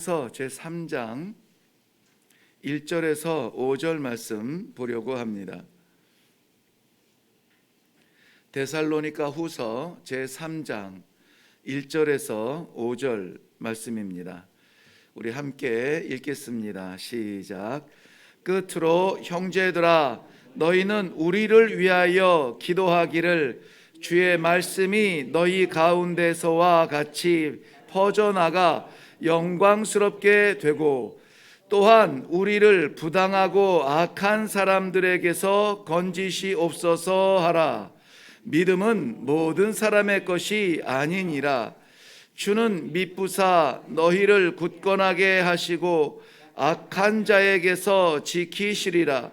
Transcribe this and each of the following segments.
제3장 1절에서 5절 말씀 보려고 합니다. 데살로니가 후서 제3장 1절에서 5절 말씀입니다. 우리 함께 읽겠습니다. 시작. 끝으로 형제들아, 너희는 우리를 위하여 기도하기를, 주의 말씀이 너희 가운데서와 같이 퍼져나가 영광스럽게 되고, 또한 우리를 부당하고 악한 사람들에게서 건지시옵소서 하라. 믿음은 모든 사람의 것이 아니니라. 주는 미쁘사 너희를 굳건하게 하시고 악한 자에게서 지키시리라.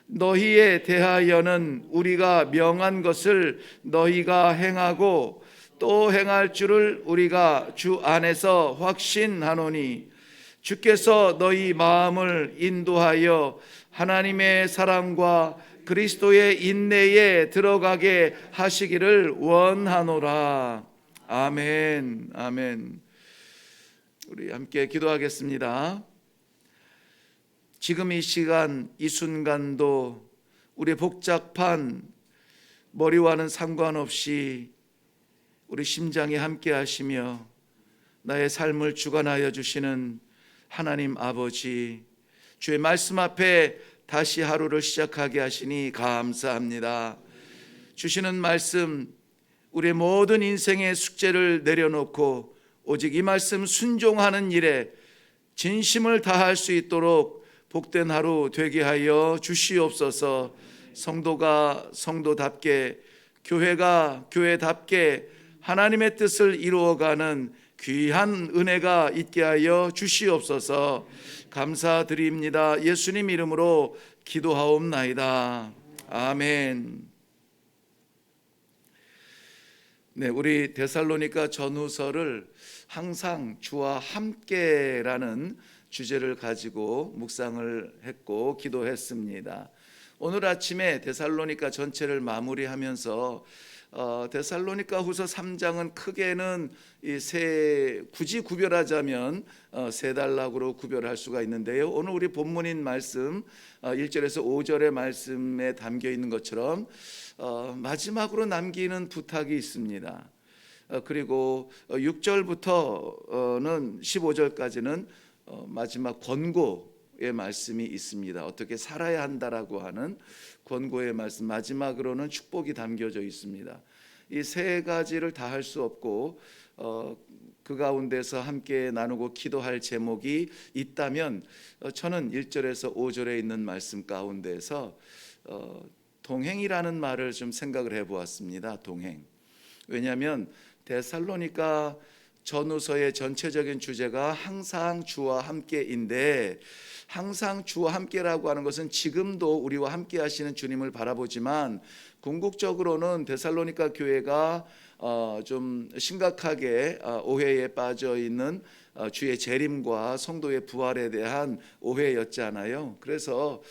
너희에 대하여는 우리가 명한 것을 너희가 행하고 또 행할 줄을 우리가 주 안에서 확신하노니, 주께서 너희 마음을 인도하여 하나님의 사랑과 그리스도의 인내에 들어가게 하시기를 원하노라. 아멘. 아멘. 우리 함께 기도하겠습니다. 지금 이 시간, 이 순간도 우리 복잡한 머리와는 상관없이 우리 심장에 함께 하시며 나의 삶을 주관하여 주시는 하나님 아버지, 주의 말씀 앞에 다시 하루를 시작하게 하시니 감사합니다. 주시는 말씀, 우리의 모든 인생의 숙제를 내려놓고 오직 이 말씀 순종하는 일에 진심을 다할 수 있도록 복된 하루 되게 하여 주시옵소서. 성도가 성도답게, 교회가 교회답게 하나님의 뜻을 이루어가는 귀한 은혜가 있게 하여 주시옵소서. 감사드립니다. 예수님 이름으로 기도하옵나이다. 아멘. 네, 우리 데살로니가 전후서를 항상 주와 함께라는 주제를 가지고 묵상을 했고 기도했습니다. 오늘 아침에 데살로니가 전체를 마무리하면서 데살로니가 후서 3장은 크게는 굳이 구별하자면 세 단락으로 구별할 수가 있는데요. 오늘 우리 본문인 말씀 1절에서 5절의 말씀에 담겨 있는 것처럼 마지막으로 남기는 부탁이 있습니다. 그리고 6절부터는 15절까지는 마지막 권고의 말씀이 있습니다. 어떻게 살아야 한다라고 하는 권고의 말씀, 마지막으로는 축복이 담겨져 있습니다. 이 세 가지를 다 할 수 없고 그 가운데서 함께 나누고 기도할 제목이 있다면 저는 1절에서 5절에 있는 말씀 가운데서 동행이라는 말을 좀 생각을 해보았습니다. 동행. 왜냐하면 데살로니가 전후서의 전체적인 주제가 항상 주와 함께인데, 항상 주와 함께라고 하는 것은 지금도 우리와 함께 하시는 주님을 바라보지만 궁극적으로는 데살로니가 교회가 좀 심각하게 오해에 빠져 있는 주의 재림과 성도의 부활에 대한 오해였잖아요. 그래서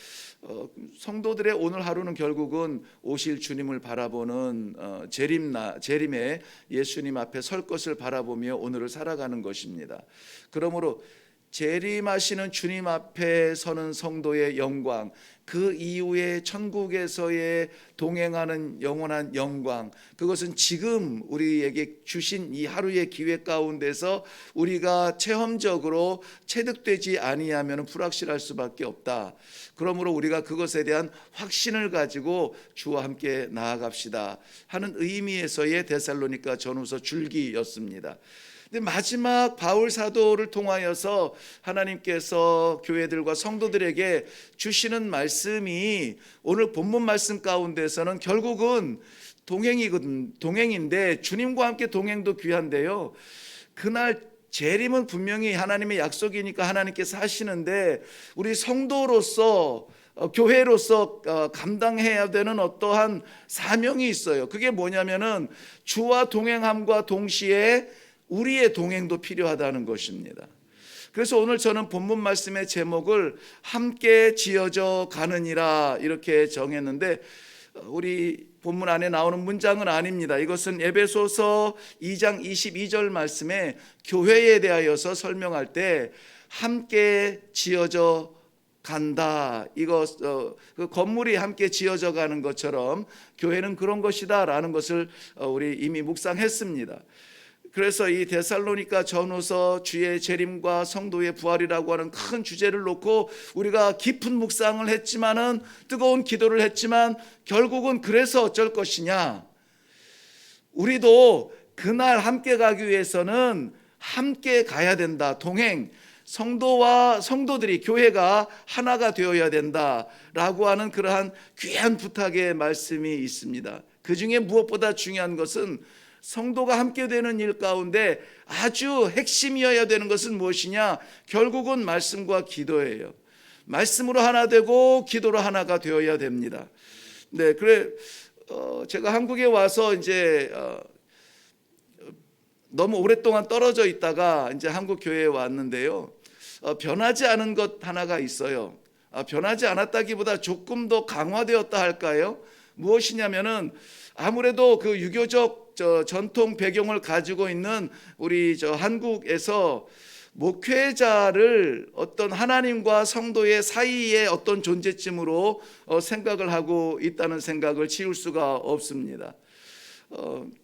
성도들의 오늘 하루는 결국은 오실 주님을 바라보는 재림에 예수님 앞에 설 것을 바라보며 오늘을 살아가는 것입니다. 그러므로 재림하시는 주님 앞에 서는 성도의 영광, 그 이후에 천국에서의 동행하는 영원한 영광, 그것은 지금 우리에게 주신 이 하루의 기회 가운데서 우리가 체험적으로 체득되지 아니하면 불확실할 수밖에 없다. 그러므로 우리가 그것에 대한 확신을 가지고 주와 함께 나아갑시다 하는 의미에서의 데살로니가 전후서 줄기였습니다. 근데 마지막 바울 사도를 통하여서 하나님께서 교회들과 성도들에게 주시는 말씀이 오늘 본문 말씀 가운데서는 결국은 동행인데, 주님과 함께 동행도 귀한데요, 그날 재림은 분명히 하나님의 약속이니까 하나님께서 하시는데 우리 성도로서 교회로서 감당해야 되는 어떠한 사명이 있어요. 그게 뭐냐면은 주와 동행함과 동시에 우리의 동행도 필요하다는 것입니다. 그래서 오늘 저는 본문 말씀의 제목을 함께 지어져 가느니라 이렇게 정했는데, 우리 본문 안에 나오는 문장은 아닙니다. 이것은 에베소서 2장 22절 말씀에 교회에 대하여서 설명할 때 함께 지어져 간다. 이거 그 건물이 함께 지어져 가는 것처럼 교회는 그런 것이다라는 것을 우리 이미 묵상했습니다. 그래서 이 데살로니가 전후서 주의 재림과 성도의 부활이라고 하는 큰 주제를 놓고 우리가 깊은 묵상을 했지만은, 뜨거운 기도를 했지만, 결국은 그래서 어쩔 것이냐, 우리도 그날 함께 가기 위해서는 함께 가야 된다. 동행, 성도들이, 교회가 하나가 되어야 된다라고 하는 그러한 귀한 부탁의 말씀이 있습니다. 그 중에 무엇보다 중요한 것은 성도가 함께 되는 일 가운데 아주 핵심이어야 되는 것은 무엇이냐? 결국은 말씀과 기도예요. 말씀으로 하나 되고 기도로 하나가 되어야 됩니다. 네, 그래 제가 한국에 와서 이제 너무 오랫동안 떨어져 있다가 이제 한국 교회에 왔는데요. 변하지 않은 것 하나가 있어요. 변하지 않았다기보다 조금 더 강화되었다 할까요? 무엇이냐면은 아무래도 그 유교적 전통 배경을 가지고 있는 우리 한국에서 목회자를 어떤 하나님과 성도의 사이의 어떤 존재쯤으로 생각을 하고 있다는 생각을 지울 수가 없습니다.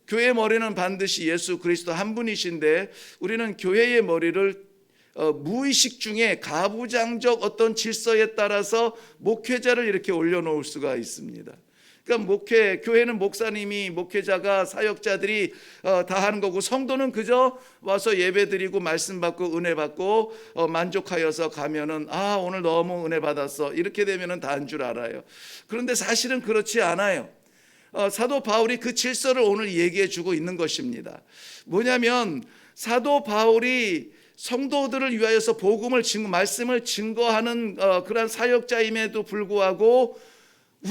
교회의 머리는 반드시 예수 그리스도 한 분이신데, 우리는 교회의 머리를 무의식 중에 가부장적 어떤 질서에 따라서 목회자를 이렇게 올려놓을 수가 있습니다. 그러니까 교회는 목사님이, 목회자가, 사역자들이 다 하는 거고, 성도는 그저 와서 예배 드리고 말씀 받고 은혜 받고 만족하여서 가면은 오늘 너무 은혜 받았어, 이렇게 되면은 다 한 줄 알아요. 그런데 사실은 그렇지 않아요. 사도 바울이 그 질서를 오늘 얘기해 주고 있는 것입니다. 뭐냐면 사도 바울이 성도들을 위하여서 복음을 말씀을 증거하는 그런 사역자임에도 불구하고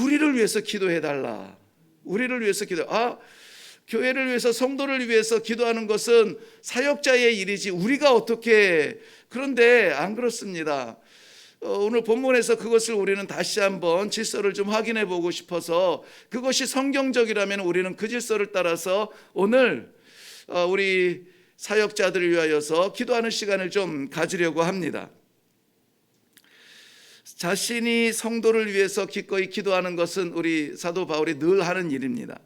우리를 위해서 기도해달라. 우리를 위해서 교회를 위해서, 성도를 위해서 기도하는 것은 사역자의 일이지 우리가 어떻게. 그런데 안 그렇습니다. 오늘 본문에서 그것을 우리는 다시 한번 질서를 좀 확인해 보고 싶어서, 그것이 성경적이라면 우리는 그 질서를 따라서 오늘 우리 사역자들을 위하여서 기도하는 시간을 좀 가지려고 합니다. 자신이 성도를 위해서 기꺼이 기도하는 것은 우리 사도 바울이 늘 하는 일입니다.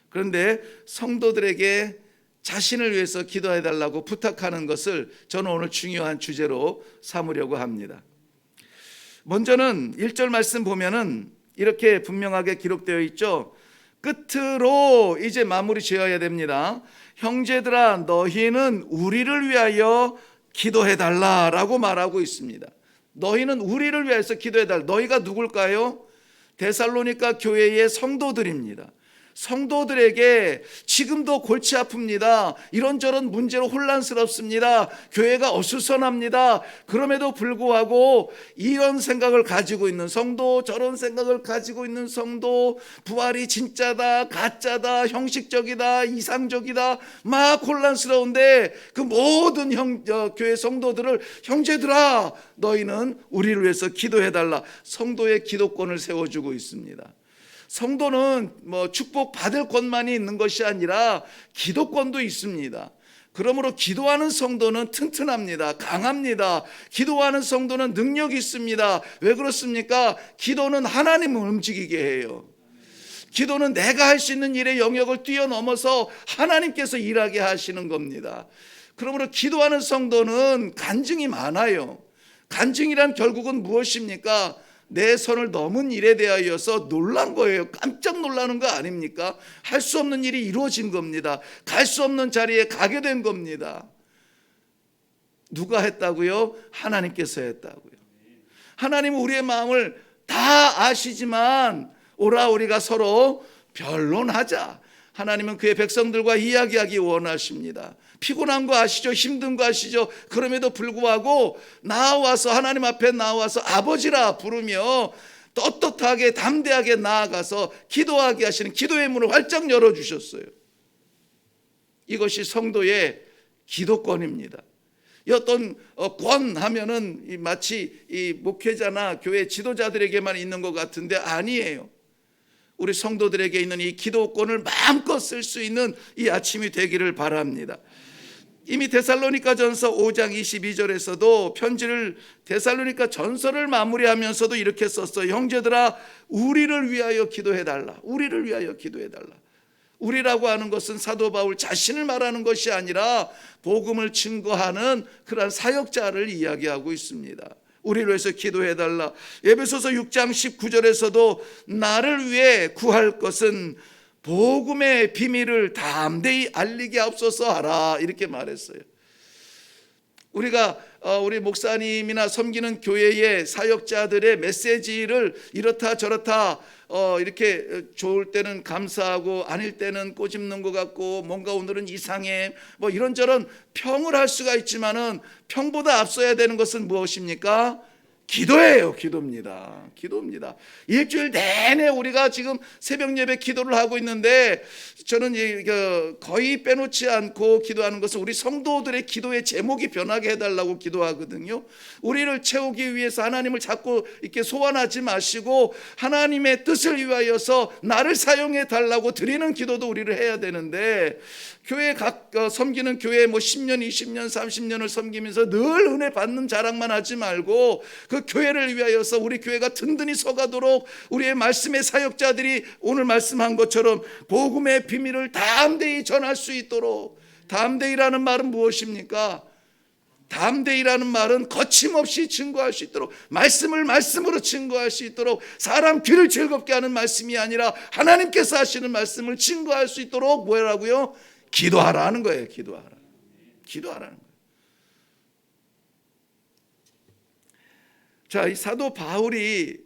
그런데 성도들에게 자신을 위해서 기도해 달라고 부탁하는 것을 저는 오늘 중요한 주제로 삼으려고 합니다. 먼저는 1절 말씀 보면은 이렇게 분명하게 기록되어 있죠. 끝으로 이제 마무리 지어야 됩니다. 형제들아, 너희는 우리를 위하여 기도해 달라라고 말하고 있습니다. 너희는 우리를 위해서 기도해 달라. 너희가 누굴까요? 데살로니가 교회의 성도들입니다. 성도들에게 지금도 골치 아픕니다. 이런저런 문제로 혼란스럽습니다. 교회가 어수선합니다. 그럼에도 불구하고 이런 생각을 가지고 있는 성도, 저런 생각을 가지고 있는 성도, 부활이 진짜다, 가짜다, 형식적이다, 이상적이다, 막 혼란스러운데 그 모든 교회 성도들을, 형제들아, 너희는 우리를 위해서 기도해달라. 성도의 기도권을 세워주고 있습니다. 성도는 축복 받을 것만이 있는 것이 아니라 기도권도 있습니다. 그러므로 기도하는 성도는 튼튼합니다. 강합니다. 기도하는 성도는 능력이 있습니다. 왜 그렇습니까? 기도는 하나님을 움직이게 해요. 기도는 내가 할 수 있는 일의 영역을 뛰어넘어서 하나님께서 일하게 하시는 겁니다. 그러므로 기도하는 성도는 간증이 많아요. 간증이란 결국은 무엇입니까? 내 선을 넘은 일에 대하여서 놀란 거예요. 깜짝 놀라는 거 아닙니까? 할 수 없는 일이 이루어진 겁니다. 갈 수 없는 자리에 가게 된 겁니다. 누가 했다고요? 하나님께서 했다고요. 하나님은 우리의 마음을 다 아시지만 오라 우리가 서로 변론하자. 하나님은 그의 백성들과 이야기하기 원하십니다. 피곤한 거 아시죠? 힘든 거 아시죠? 그럼에도 불구하고 하나님 앞에 나와서 아버지라 부르며 떳떳하게 담대하게 나아가서 기도하게 하시는 기도의 문을 활짝 열어주셨어요. 이것이 성도의 기도권입니다. 어떤 권 하면은 마치 이 목회자나 교회 지도자들에게만 있는 것 같은데 아니에요. 우리 성도들에게 있는 이 기도권을 마음껏 쓸 수 있는 이 아침이 되기를 바랍니다. 이미 데살로니가전서 5장 22절에서도 편지를 데살로니가 전서를 마무리하면서도 이렇게 썼어요. 형제들아, 우리를 위하여 기도해달라. 우리를 위하여 기도해달라. 우리라고 하는 것은 사도 바울 자신을 말하는 것이 아니라 복음을 증거하는 그러한 사역자를 이야기하고 있습니다. 우리를 위해서 기도해달라. 에베소서 6장 19절에서도 나를 위해 구할 것은 복음의 비밀을 담대히 알리게 앞서서 하라, 이렇게 말했어요. 우리가 우리 목사님이나 섬기는 교회의 사역자들의 메시지를 이렇다 저렇다 이렇게 좋을 때는 감사하고 아닐 때는 꼬집는 것 같고 뭔가 오늘은 이상해 뭐 이런저런 평을 할 수가 있지만은 평보다 앞서야 되는 것은 무엇입니까? 기도예요. 기도입니다. 기도입니다. 일주일 내내 우리가 지금 새벽 예배 기도를 하고 있는데 저는 거의 빼놓지 않고 기도하는 것은 우리 성도들의 기도의 제목이 변하게 해달라고 기도하거든요. 우리를 채우기 위해서 하나님을 자꾸 이렇게 소환하지 마시고 하나님의 뜻을 위하여서 나를 사용해 달라고 드리는 기도도 우리를 해야 되는데, 교회 섬기는 교회 10년, 20년, 30년을 섬기면서 늘 은혜 받는 자랑만 하지 말고 그 교회를 위하여서 우리 교회가 든든히 서가도록 우리의 말씀의 사역자들이 오늘 말씀한 것처럼 복음의 비밀을 담대히 전할 수 있도록. 담대히라는 말은 무엇입니까? 담대히라는 말은 거침없이 증거할 수 있도록, 말씀을 말씀으로 증거할 수 있도록, 사람 귀를 즐겁게 하는 말씀이 아니라 하나님께서 하시는 말씀을 증거할 수 있도록 뭐라고요? 기도하라는 거예요. 기도하라는 거예요. 자, 이 사도 바울이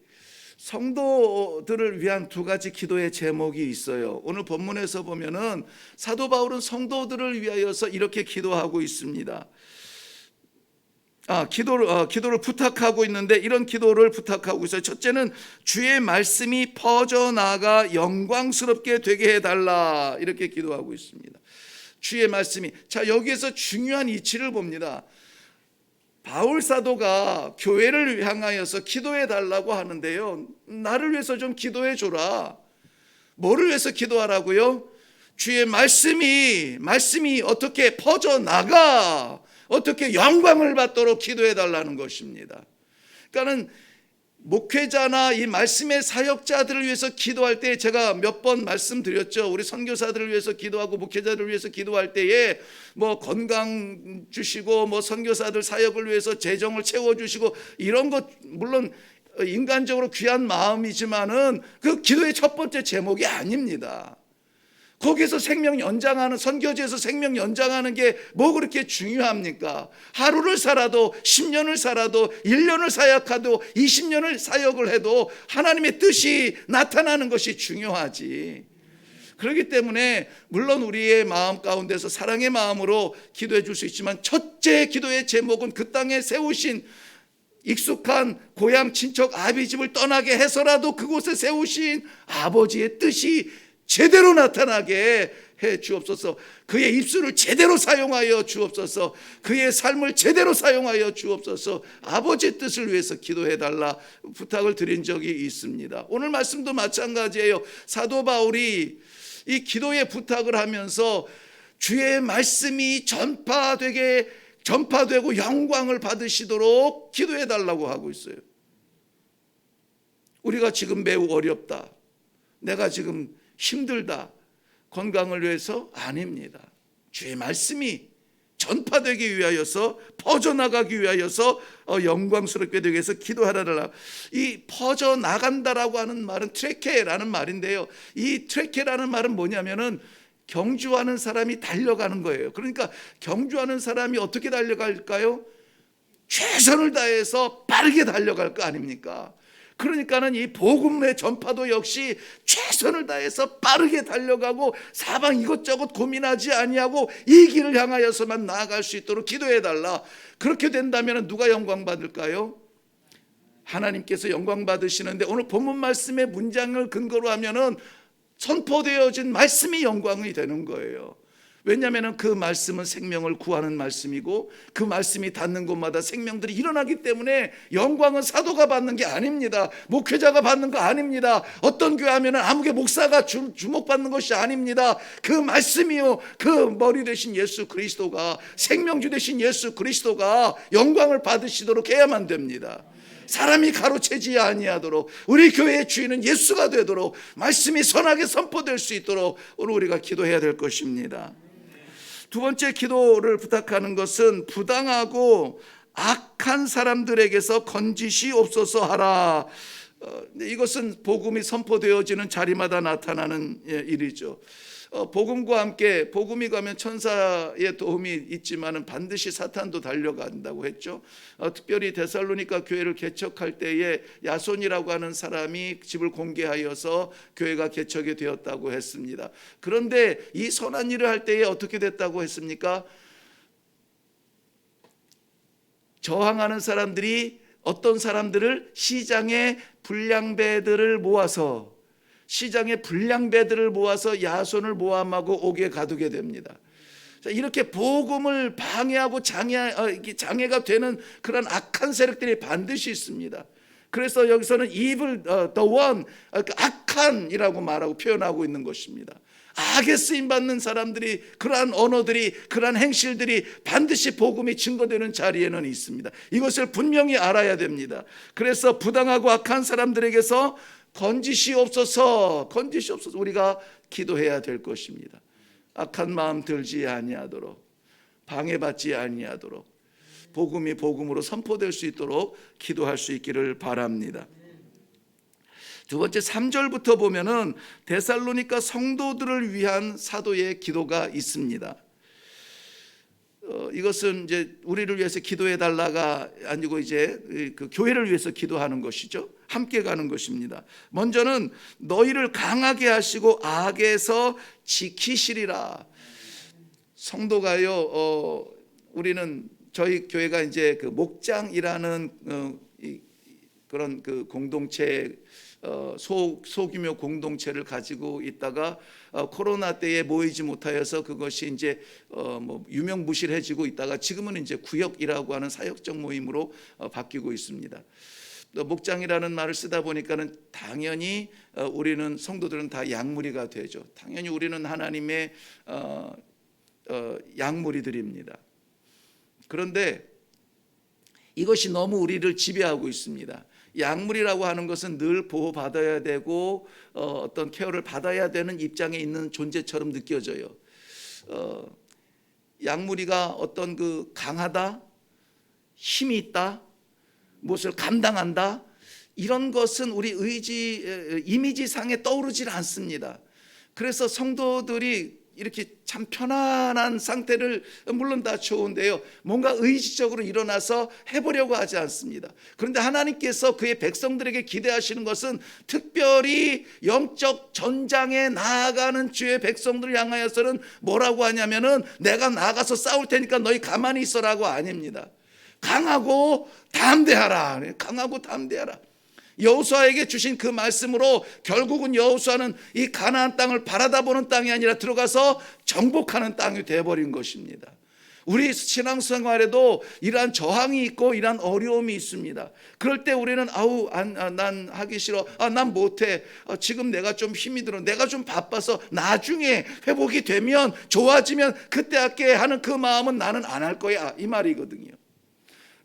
성도들을 위한 두 가지 기도의 제목이 있어요. 오늘 본문에서 보면은 사도 바울은 성도들을 위하여서 이렇게 기도하고 있습니다. 기도를 부탁하고 있는데 이런 기도를 부탁하고 있어요. 첫째는 주의 말씀이 퍼져나가 영광스럽게 되게 해달라, 이렇게 기도하고 있습니다. 주의 말씀이, 자, 여기에서 중요한 이치를 봅니다. 바울 사도가 교회를 향하여서 기도해 달라고 하는데요, 나를 위해서 좀 기도해 줘라. 뭐를 위해서 기도하라고요? 주의 말씀이 어떻게 퍼져나가, 어떻게 영광을 받도록 기도해 달라는 것입니다. 그러니까는 목회자나 이 말씀의 사역자들을 위해서 기도할 때 제가 몇 번 말씀드렸죠. 우리 선교사들을 위해서 기도하고 목회자들을 위해서 기도할 때에 건강 주시고 선교사들 사역을 위해서 재정을 채워주시고 이런 것 물론 인간적으로 귀한 마음이지만은 그 기도의 첫 번째 제목이 아닙니다. 거기서 생명 연장하는, 선교지에서 생명 연장하는 게 뭐 그렇게 중요합니까? 하루를 살아도 10년을 살아도 1년을 사역해도 20년을 사역을 해도 하나님의 뜻이 나타나는 것이 중요하지. 그렇기 때문에 물론 우리의 마음 가운데서 사랑의 마음으로 기도해 줄 수 있지만 첫째 기도의 제목은 그 땅에 세우신 익숙한 고향 친척 아비집을 떠나게 해서라도 그곳에 세우신 아버지의 뜻이 제대로 나타나게 해 주옵소서. 그의 입술을 제대로 사용하여 주옵소서. 그의 삶을 제대로 사용하여 주옵소서. 아버지의 뜻을 위해서 기도해 달라 부탁을 드린 적이 있습니다. 오늘 말씀도 마찬가지예요. 사도 바울이 이 기도의 부탁을 하면서 주의 말씀이 전파되고 영광을 받으시도록 기도해 달라고 하고 있어요. 우리가 지금 매우 어렵다, 내가 지금 힘들다, 건강을 위해서 아닙니다. 주의 말씀이 전파되기 위하여서, 퍼져나가기 위하여서 영광스럽게 되기 위해서 기도하라. 이 퍼져나간다라고 하는 말은 트레케라는 말인데요, 이 트레케라는 말은 뭐냐면은 경주하는 사람이 달려가는 거예요. 그러니까 경주하는 사람이 어떻게 달려갈까요? 최선을 다해서 빠르게 달려갈 거 아닙니까? 그러니까는 이 복음의 전파도 역시 최선을 다해서 빠르게 달려가고 사방 이것저것 고민하지 아니하고 이 길을 향하여서만 나아갈 수 있도록 기도해 달라. 그렇게 된다면 누가 영광 받을까요? 하나님께서 영광 받으시는데 오늘 본문 말씀의 문장을 근거로 하면은 선포되어진 말씀이 영광이 되는 거예요. 왜냐하면 그 말씀은 생명을 구하는 말씀이고 그 말씀이 닿는 곳마다 생명들이 일어나기 때문에 영광은 사도가 받는 게 아닙니다. 목회자가 받는 거 아닙니다. 어떤 교회 하면 아무개 목사가 주목받는 것이 아닙니다. 그 말씀이요, 그 머리 되신 예수 그리스도가, 생명주 되신 예수 그리스도가 영광을 받으시도록 해야만 됩니다. 사람이 가로채지 아니하도록, 우리 교회의 주인은 예수가 되도록, 말씀이 선하게 선포될 수 있도록 오늘 우리가 기도해야 될 것입니다. 두 번째 기도를 부탁하는 것은 부당하고 악한 사람들에게서 건지시옵소서 하라. 이것은 복음이 선포되어지는 자리마다 나타나는 일이죠. 복음과 함께, 복음이 가면 천사의 도움이 있지만은 반드시 사탄도 달려간다고 했죠. 특별히 데살로니가 교회를 개척할 때에 야손이라고 하는 사람이 집을 공개하여서 교회가 개척이 되었다고 했습니다. 그런데 이 선한 일을 할 때에 어떻게 됐다고 했습니까? 저항하는 사람들이 어떤 사람들을, 시장의 불량배들을 모아서 야손을 모함하고 옥에 가두게 됩니다. 이렇게 복음을 방해하고 장애가 되는 그런 악한 세력들이 반드시 있습니다. 그래서 여기서는 evil, the one, 악한이라고 말하고 표현하고 있는 것입니다. 악에 쓰임받는 사람들이, 그러한 언어들이, 그러한 행실들이 반드시 복음이 증거되는 자리에는 있습니다. 이것을 분명히 알아야 됩니다. 그래서 부당하고 악한 사람들에게서 건지시옵소서 우리가 기도해야 될 것입니다. 악한 마음 들지 아니하도록, 방해받지 아니하도록, 복음이 복음으로 선포될 수 있도록 기도할 수 있기를 바랍니다. 두 번째 3절부터 보면은 데살로니가 성도들을 위한 사도의 기도가 있습니다. 이것은 이제 우리를 위해서 기도해 달라가 아니고 이제 그 교회를 위해서 기도하는 것이죠. 함께 가는 것입니다. 먼저는 너희를 강하게 하시고 악에서 지키시리라. 성도가요, 우리는 저희 교회가 이제 그 목장이라는 그런 그 공동체, 소규모 공동체를 가지고 있다가 코로나 때에 모이지 못하여서 그것이 이제 유명무실해지고 있다가 지금은 이제 구역이라고 하는 사역적 모임으로 바뀌고 있습니다. 목장이라는 말을 쓰다 보니까는 당연히 우리는 성도들은 다 양무리가 되죠. 당연히 우리는 하나님의 양무리들입니다. 그런데 이것이 너무 우리를 지배하고 있습니다. 약물이라고 하는 것은 늘 보호받아야 되고 어떤 케어를 받아야 되는 입장에 있는 존재처럼 느껴져요. 약물이가 어떤 그 강하다, 힘이 있다, 무엇을 감당한다, 이런 것은 우리 이미지상에 떠오르질 않습니다. 그래서 성도들이 이렇게 참 편안한 상태를, 물론 다 좋은데요, 뭔가 의지적으로 일어나서 해보려고 하지 않습니다. 그런데 하나님께서 그의 백성들에게 기대하시는 것은 특별히 영적 전장에 나아가는 주의 백성들을 향하여서는 뭐라고 하냐면은 내가 나가서 싸울 테니까 너희 가만히 있어라고 아닙니다. 강하고 담대하라. 강하고 담대하라. 여호수아에게 주신 그 말씀으로 결국은 여호수아는 이 가나안 땅을 바라다보는 땅이 아니라 들어가서 정복하는 땅이 되어버린 것입니다. 우리 신앙생활에도 이러한 저항이 있고 이러한 어려움이 있습니다. 그럴 때 우리는 난 하기 싫어, 난 못해, 지금 내가 좀 힘이 들어, 내가 좀 바빠서 나중에 회복이 되면 좋아지면 그때 할게 하는 그 마음은 나는 안 할 거야, 이 말이거든요.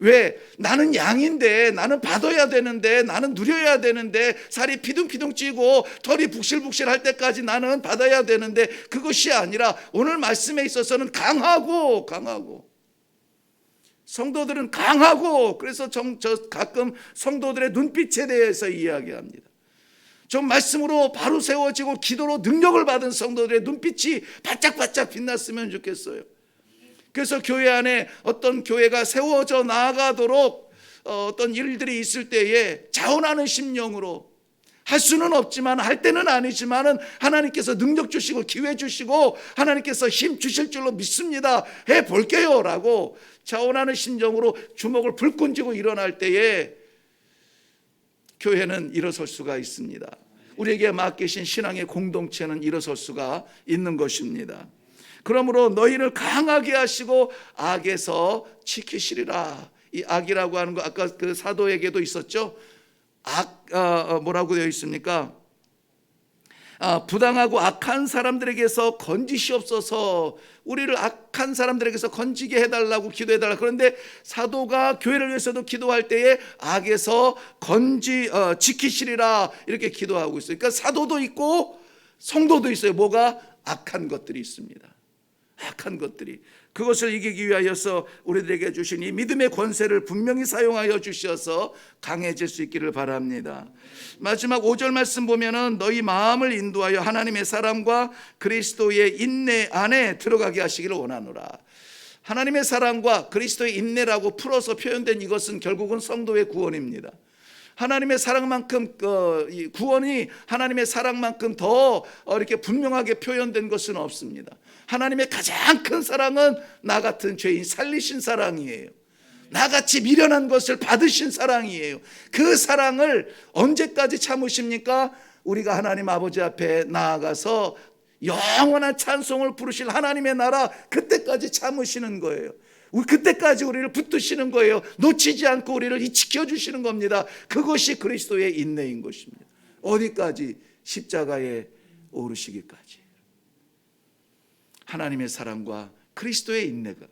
왜? 나는 양인데, 나는 받아야 되는데, 나는 누려야 되는데, 살이 피둥피둥 찌고 털이 북실북실 할 때까지 나는 받아야 되는데, 그것이 아니라 오늘 말씀에 있어서는 강하고 성도들은 강하고, 그래서 저 가끔 성도들의 눈빛에 대해서 이야기합니다. 좀 말씀으로 바로 세워지고 기도로 능력을 받은 성도들의 눈빛이 바짝바짝 빛났으면 좋겠어요. 그래서 교회 안에 어떤 교회가 세워져 나아가도록 어떤 일들이 있을 때에 자원하는 심령으로, 할 수는 없지만, 할 때는 아니지만은 하나님께서 능력 주시고 기회 주시고 하나님께서 힘 주실 줄로 믿습니다, 해볼게요 라고 자원하는 심정으로 주먹을 불끈 쥐고 일어날 때에 교회는 일어설 수가 있습니다. 우리에게 맡기신 신앙의 공동체는 일어설 수가 있는 것입니다. 그러므로 너희를 강하게 하시고 악에서 지키시리라. 이 악이라고 하는 거 아까 그 사도에게도 있었죠. 뭐라고 되어 있습니까? 부당하고 악한 사람들에게서 건지시옵소서. 우리를 악한 사람들에게서 건지게 해달라고 기도해달라. 그런데 사도가 교회를 위해서도 기도할 때에 악에서 지키시리라 이렇게 기도하고 있어요. 그러니까 사도도 있고 성도도 있어요. 뭐가? 악한 것들이 있습니다. 악한 것들이. 그것을 이기기 위하여서 우리들에게 주신 이 믿음의 권세를 분명히 사용하여 주셔서 강해질 수 있기를 바랍니다. 마지막 5절 말씀 보면은 너희 마음을 인도하여 하나님의 사랑과 그리스도의 인내 안에 들어가게 하시기를 원하노라. 하나님의 사랑과 그리스도의 인내라고 풀어서 표현된 이것은 결국은 성도의 구원입니다. 하나님의 사랑만큼 구원이 하나님의 사랑만큼 더 이렇게 분명하게 표현된 것은 없습니다. 하나님의 가장 큰 사랑은 나 같은 죄인 살리신 사랑이에요. 나같이 미련한 것을 받으신 사랑이에요. 그 사랑을 언제까지 참으십니까? 우리가 하나님 아버지 앞에 나아가서 영원한 찬송을 부르실 하나님의 나라, 그때까지 참으시는 거예요. 그때까지 우리를 붙드시는 거예요. 놓치지 않고 우리를 지켜주시는 겁니다. 그것이 그리스도의 인내인 것입니다. 어디까지? 십자가에 오르시기까지. 하나님의 사랑과 그리스도의 인내가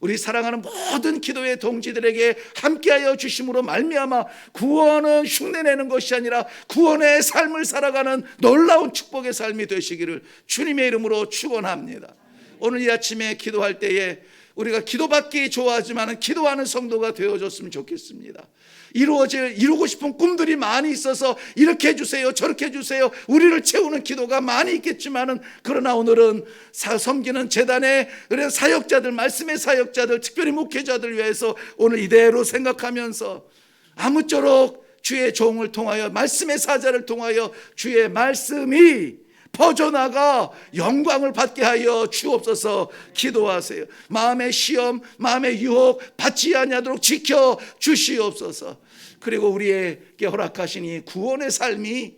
우리 사랑하는 모든 기도의 동지들에게 함께하여 주심으로 말미암아 구원은 흉내내는 것이 아니라 구원의 삶을 살아가는 놀라운 축복의 삶이 되시기를 주님의 이름으로 축원합니다. 오늘 이 아침에 기도할 때에 우리가 기도받기 좋아하지만 기도하는 성도가 되어줬으면 좋겠습니다. 이루고 싶은 꿈들이 많이 있어서 이렇게 해주세요, 저렇게 해주세요, 우리를 채우는 기도가 많이 있겠지만은, 그러나 오늘은 섬기는 재단의 사역자들, 말씀의 사역자들, 특별히 목회자들 위해서 오늘 이대로 생각하면서 아무쪼록 주의 종을 통하여, 말씀의 사자를 통하여 주의 말씀이 퍼져나가 영광을 받게 하여 주옵소서. 기도하세요. 마음의 시험, 마음의 유혹 받지 아니하도록 지켜 주시옵소서. 그리고 우리에게 허락하신 이 구원의 삶이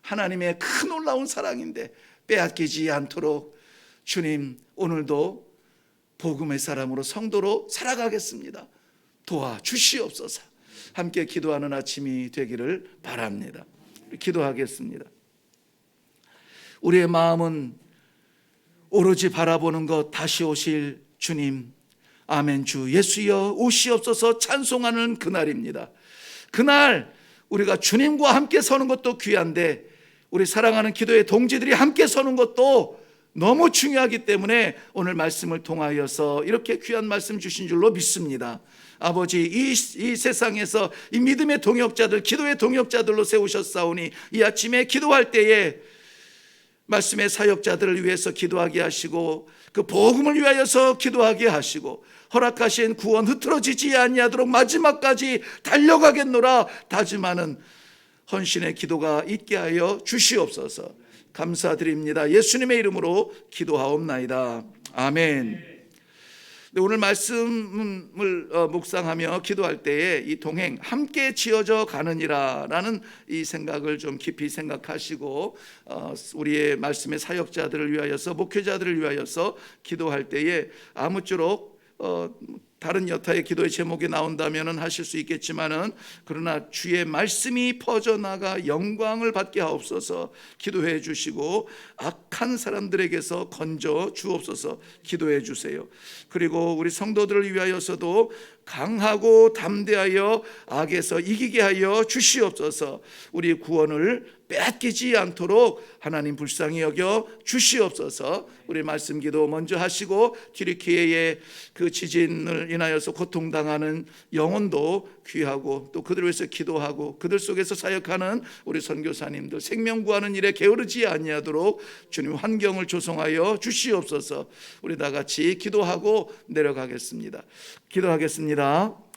하나님의 큰 놀라운 사랑인데 빼앗기지 않도록 주님, 오늘도 복음의 사람으로, 성도로 살아가겠습니다. 도와주시옵소서. 함께 기도하는 아침이 되기를 바랍니다. 기도하겠습니다. 우리의 마음은 오로지 바라보는 것, 다시 오실 주님, 아멘, 주 예수여 오시옵소서 찬송하는 그날입니다. 그날 우리가 주님과 함께 서는 것도 귀한데 우리 사랑하는 기도의 동지들이 함께 서는 것도 너무 중요하기 때문에 오늘 말씀을 통하여서 이렇게 귀한 말씀 주신 줄로 믿습니다. 아버지, 이 세상에서 이 믿음의 동역자들, 기도의 동역자들로 세우셨사오니 이 아침에 기도할 때에 말씀의 사역자들을 위해서 기도하게 하시고 그 복음을 위하여서 기도하게 하시고 허락하신 구원 흐트러지지 아니하도록 마지막까지 달려가겠노라 다짐하는 헌신의 기도가 있게 하여 주시옵소서. 감사드립니다. 예수님의 이름으로 기도하옵나이다. 아멘. 오늘 말씀을 묵상하며 기도할 때에 이 동행 함께 지어져 가느니라 라는 이 생각을 좀 깊이 생각하시고 우리의 말씀의 사역자들을 위하여서, 목회자들을 위하여서 기도할 때에 아무쪼록 다른 여타의 기도의 제목이 나온다면 하실 수 있겠지만은, 그러나 주의 말씀이 퍼져나가 영광을 받게 하옵소서. 기도해 주시고 악한 사람들에게서 건져 주옵소서. 기도해 주세요. 그리고 우리 성도들을 위하여서도 강하고 담대하여 악에서 이기게 하여 주시옵소서. 우리 구원을 빼앗기지 않도록 하나님 불쌍히 여겨 주시옵소서. 우리 말씀 기도 먼저 하시고 튀르키예의 그 지진을 인하여서 고통당하는 영혼도 귀하고 또 그들을 위해서 기도하고 그들 속에서 사역하는 우리 선교사님들 생명 구하는 일에 게으르지 아니하도록 주님 환경을 조성하여 주시옵소서. 우리 다 같이 기도하고 내려가겠습니다. 기도하겠습니다.